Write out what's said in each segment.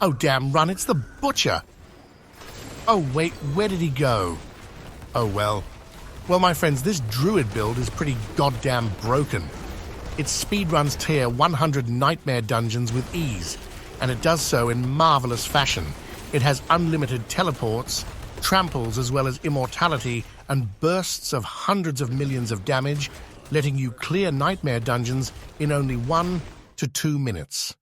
Oh, damn, run, it's the butcher. Oh, wait, where did he go? Oh, well. Well, my friends, this Druid build is pretty goddamn broken. It speedruns tier 100 nightmare dungeons with ease, and it does so in marvelous fashion. It has unlimited teleports, tramples as well as immortality, and bursts of hundreds of millions of damage, letting you clear nightmare dungeons in only 1 to 2 minutes.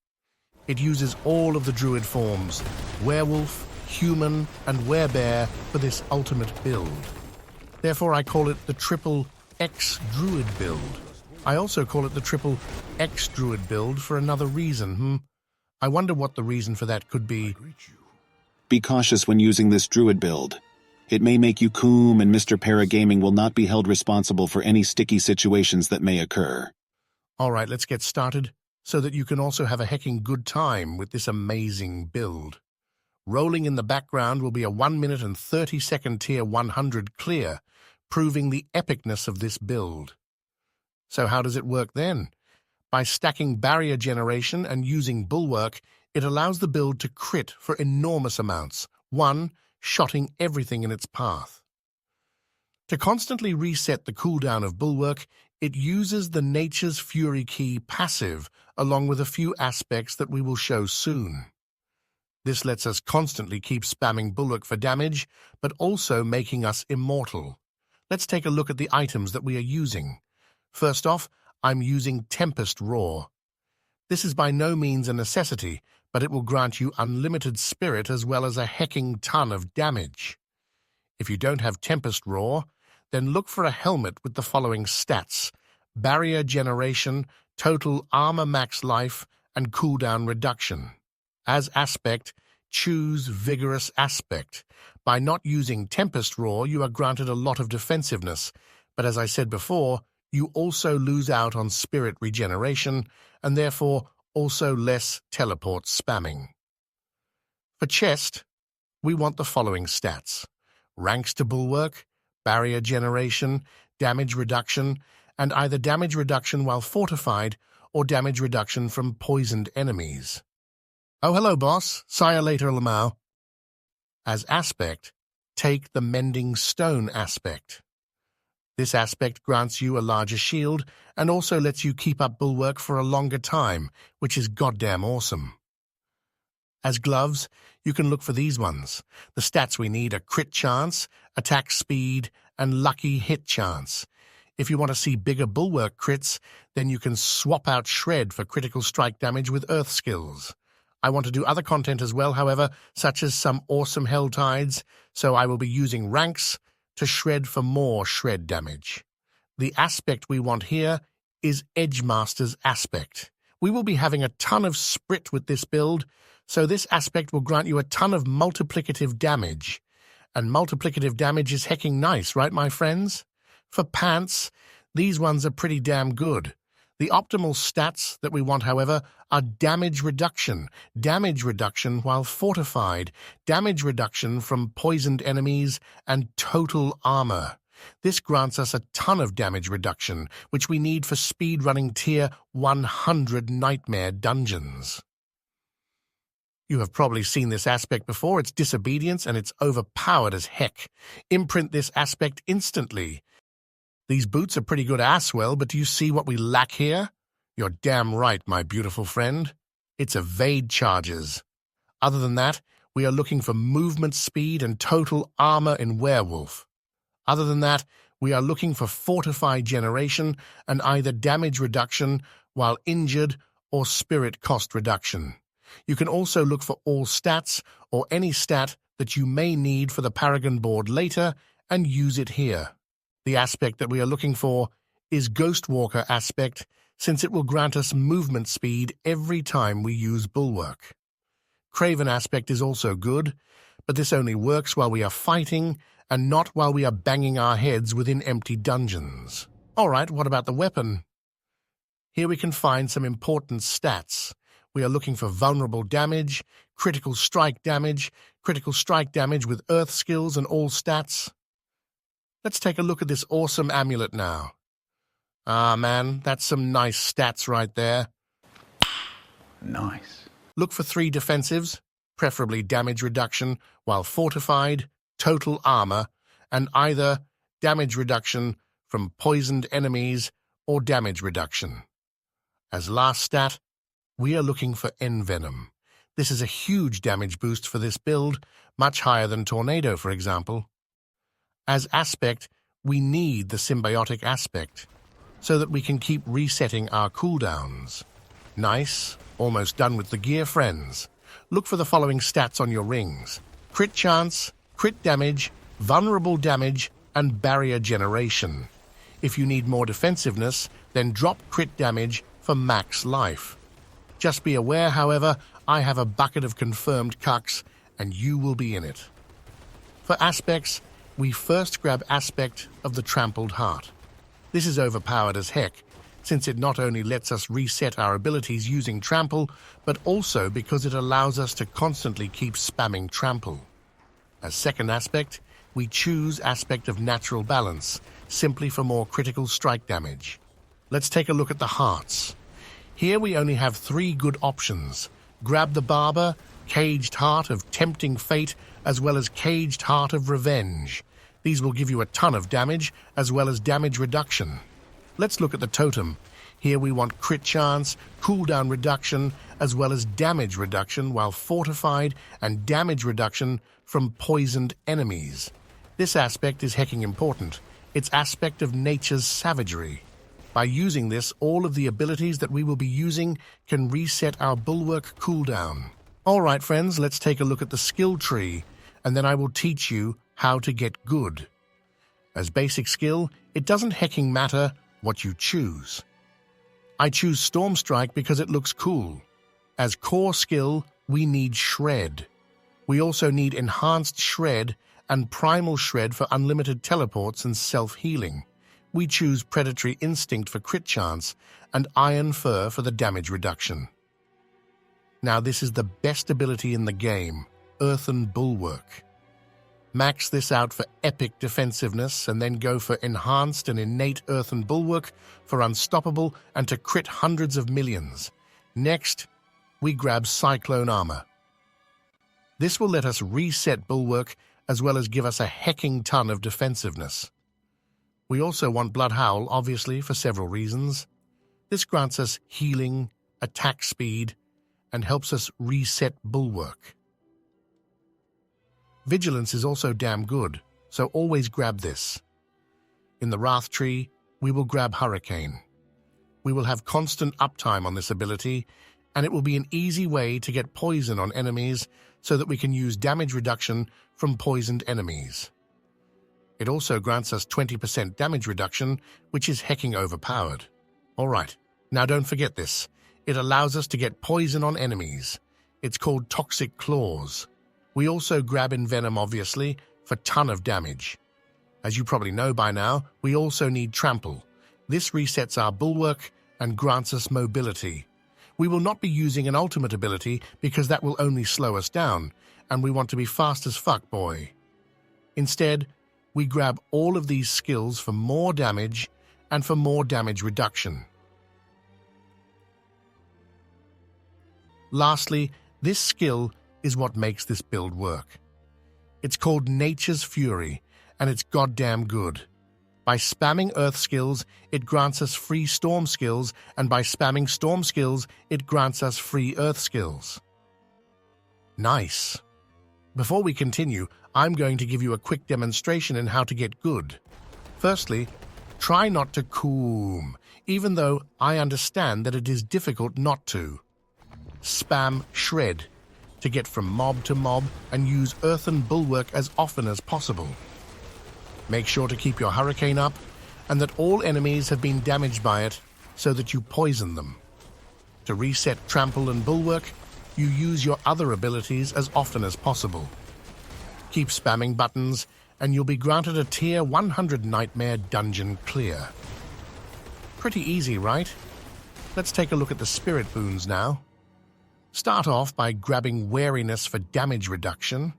It uses all of the Druid forms, werewolf, human, and werebear for this ultimate build. Therefore, I call it the triple X Druid build. I also call it the triple X Druid build for another reason, I wonder what the reason for that could be. Be cautious when using this Druid build. It may make you coom, and Mr. Paragaming will not be held responsible for any sticky situations that may occur. Alright, let's get started, so that you can also have a hecking good time with this amazing build. Rolling in the background will be a 1 minute and 30-second tier 100 clear, proving the epicness of this build. So how does it work then? By stacking barrier generation and using bulwark, it allows the build to crit for enormous amounts, shotting everything in its path. To constantly reset the cooldown of bulwark, it uses the Nature's Fury key passive, along with a few aspects that we will show soon. This lets us constantly keep spamming bulwark for damage, but also making us immortal. Let's take a look at the items that we are using. First off, I'm using Tempest Roar. This is by no means a necessity, but it will grant you unlimited spirit as well as a hecking ton of damage. If you don't have Tempest Roar, then look for a helmet with the following stats: barrier generation, total armor max life, and cooldown reduction. As aspect, choose Vigorous Aspect. By not using Tempest Roar, you are granted a lot of defensiveness, but as I said before, you also lose out on spirit regeneration, and therefore also less teleport spamming. For chest, we want the following stats: ranks to bulwark, barrier generation, damage reduction, and either damage reduction while fortified or damage reduction from poisoned enemies. Oh, hello, boss. Sire later, Lamau. As aspect, take the Mending Stone aspect. This aspect grants you a larger shield and also lets you keep up bulwark for a longer time, which is goddamn awesome. As gloves, you can look for these ones. The stats we need are crit chance, attack speed, and lucky hit chance. If you want to see bigger bulwark crits, then you can swap out Shred for critical strike damage with earth skills. I want to do other content as well, however, such as some awesome hell tides, so I will be using ranks to shred for more shred damage. The aspect we want here is Edgemaster's aspect. We will be having a ton of sprit with this build, so this aspect will grant you a ton of multiplicative damage. And multiplicative damage is hecking nice, right, my friends? For pants, these ones are pretty damn good. The optimal stats that we want, however, are damage reduction while fortified, damage reduction from poisoned enemies, and total armor. This grants us a ton of damage reduction, which we need for speedrunning tier 100 nightmare dungeons. You have probably seen this aspect before. It's disobedience and it's overpowered as heck. Imprint this aspect instantly. These boots are pretty good asswell, but do you see what we lack here? You're damn right, my beautiful friend. It's evade charges. Other than that, we are looking for movement speed and total armor in werewolf. Other than that, we are looking for fortified generation and either damage reduction while injured or spirit cost reduction. You can also look for all stats or any stat that you may need for the Paragon board later and use it here. The aspect that we are looking for is Ghostwalker aspect, since it will grant us movement speed every time we use bulwark. Craven aspect is also good, but this only works while we are fighting and not while we are banging our heads within empty dungeons. Alright, what about the weapon? Here we can find some important stats. We are looking for vulnerable damage, critical strike damage with earth skills and all stats. Let's take a look at this awesome amulet now. Ah, man, that's some nice stats right there. Nice. Look for 3 defensives, preferably damage reduction while fortified, total armor, and either damage reduction from poisoned enemies or damage reduction. As last stat, we are looking for Envenom. This is a huge damage boost for this build, much higher than Tornado, for example. As aspect, we need the symbiotic aspect, so that we can keep resetting our cooldowns. Nice, almost done with the gear, friends. Look for the following stats on your rings: crit chance, crit damage, vulnerable damage, and barrier generation. If you need more defensiveness, then drop crit damage for max life. Just be aware, however, I have a bucket of confirmed cucks, and you will be in it. For aspects, we first grab aspect of the Trampled Heart. This is overpowered as heck, since it not only lets us reset our abilities using Trample, but also because it allows us to constantly keep spamming Trample. As second aspect, we choose aspect of Natural Balance, simply for more critical strike damage. Let's take a look at the hearts. Here we only have 3 good options: Grab the Barber, Caged Heart of Tempting Fate, as well as Caged Heart of Revenge. These will give you a ton of damage, as well as damage reduction. Let's look at the totem. Here we want crit chance, cooldown reduction, as well as damage reduction while fortified, and damage reduction from poisoned enemies. This aspect is hecking important. It's aspect of nature's savagery. By using this, all of the abilities that we will be using can reset our bulwark cooldown. Alright friends, let's take a look at the skill tree, and then I will teach you how to get good. As basic skill, it doesn't hecking matter what you choose. I choose Storm Strike because it looks cool. As core skill, we need Shred. We also need Enhanced Shred and Primal Shred for unlimited teleports and self-healing. We choose Predatory Instinct for crit chance and Iron Fur for the damage reduction. Now this is the best ability in the game, Earthen Bulwark. Max this out for epic defensiveness and then go for Enhanced and Innate Earthen Bulwark for unstoppable and to crit hundreds of millions. Next, we grab Cyclone Armor. This will let us reset Bulwark as well as give us a hecking ton of defensiveness. We also want Blood Howl, obviously, for several reasons. This grants us healing, attack speed, and helps us reset Bulwark. Vigilance is also damn good, so always grab this. In the Wrath Tree, we will grab Hurricane. We will have constant uptime on this ability, and it will be an easy way to get poison on enemies so that we can use damage reduction from poisoned enemies. It also grants us 20% damage reduction, which is hecking overpowered. Alright, now don't forget this. It allows us to get poison on enemies. It's called Toxic Claws. We also grab Envenom, obviously, for ton of damage. As you probably know by now, we also need Trample. This resets our Bulwark and grants us mobility. We will not be using an ultimate ability because that will only slow us down, and we want to be fast as fuck, boy. Instead, we grab all of these skills for more damage and for more damage reduction. Lastly, this skill is what makes this build work. It's called Nature's Fury, and it's goddamn good. By spamming Earth skills, it grants us free Storm skills, and by spamming Storm skills, it grants us free Earth skills. Nice. Before we continue, I'm going to give you a quick demonstration in how to get good. Firstly, try not to coom, even though I understand that it is difficult not to. Spam Shred to get from mob to mob and use Earthen Bulwark as often as possible. Make sure to keep your Hurricane up and that all enemies have been damaged by it so that you poison them. To reset Trample and Bulwark, you use your other abilities as often as possible. Keep spamming buttons and you'll be granted a tier 100 Nightmare dungeon clear. Pretty easy, right? Let's take a look at the Spirit Boons now. Start off by grabbing Wariness for damage reduction.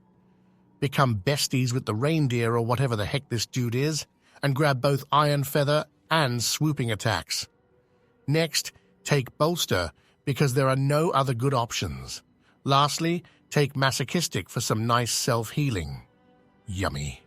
Become besties with the reindeer or whatever the heck this dude is, and grab both Iron Feather and swooping attacks. Next, take Bolster, because there are no other good options. Lastly, Take masochistic for some nice self-healing. Yummy.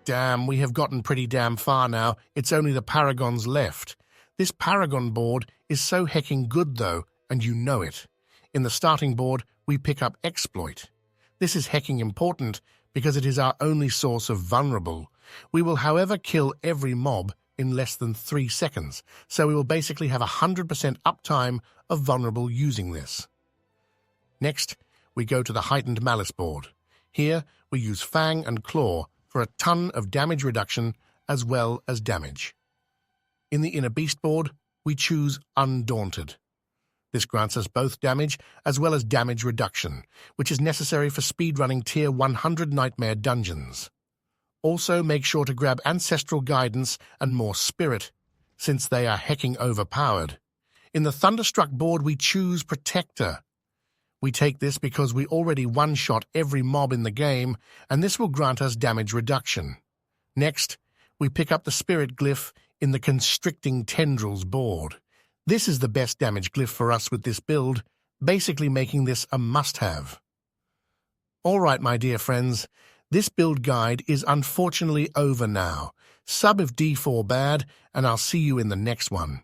Damn, we have gotten pretty damn far now. It's only the Paragons left. This Paragon board is so hecking good though, and you know it. In the starting board, we pick up Exploit. This is hecking important because it is our only source of vulnerable. We will, however, kill every mob in less than 3 seconds, so we will basically have 100% uptime of vulnerable using this. Next, we go to the Heightened Malice board. Here, we use Fang and Claw for a ton of damage reduction as well as damage. In the Inner Beast board, we choose Undaunted. This grants us both damage as well as damage reduction, which is necessary for speedrunning Tier 100 Nightmare dungeons. Also, make sure to grab Ancestral Guidance and more Spirit, since they are hecking overpowered. In the Thunderstruck board, we choose Protector. We take this because we already one-shot every mob in the game, and this will grant us damage reduction. Next, we pick up the Spirit Glyph in the Constricting Tendrils board. This is the best damage glyph for us with this build, basically making this a must-have. Alright, my dear friends, this build guide is unfortunately over now. Sub if D4 bad, and I'll see you in the next one.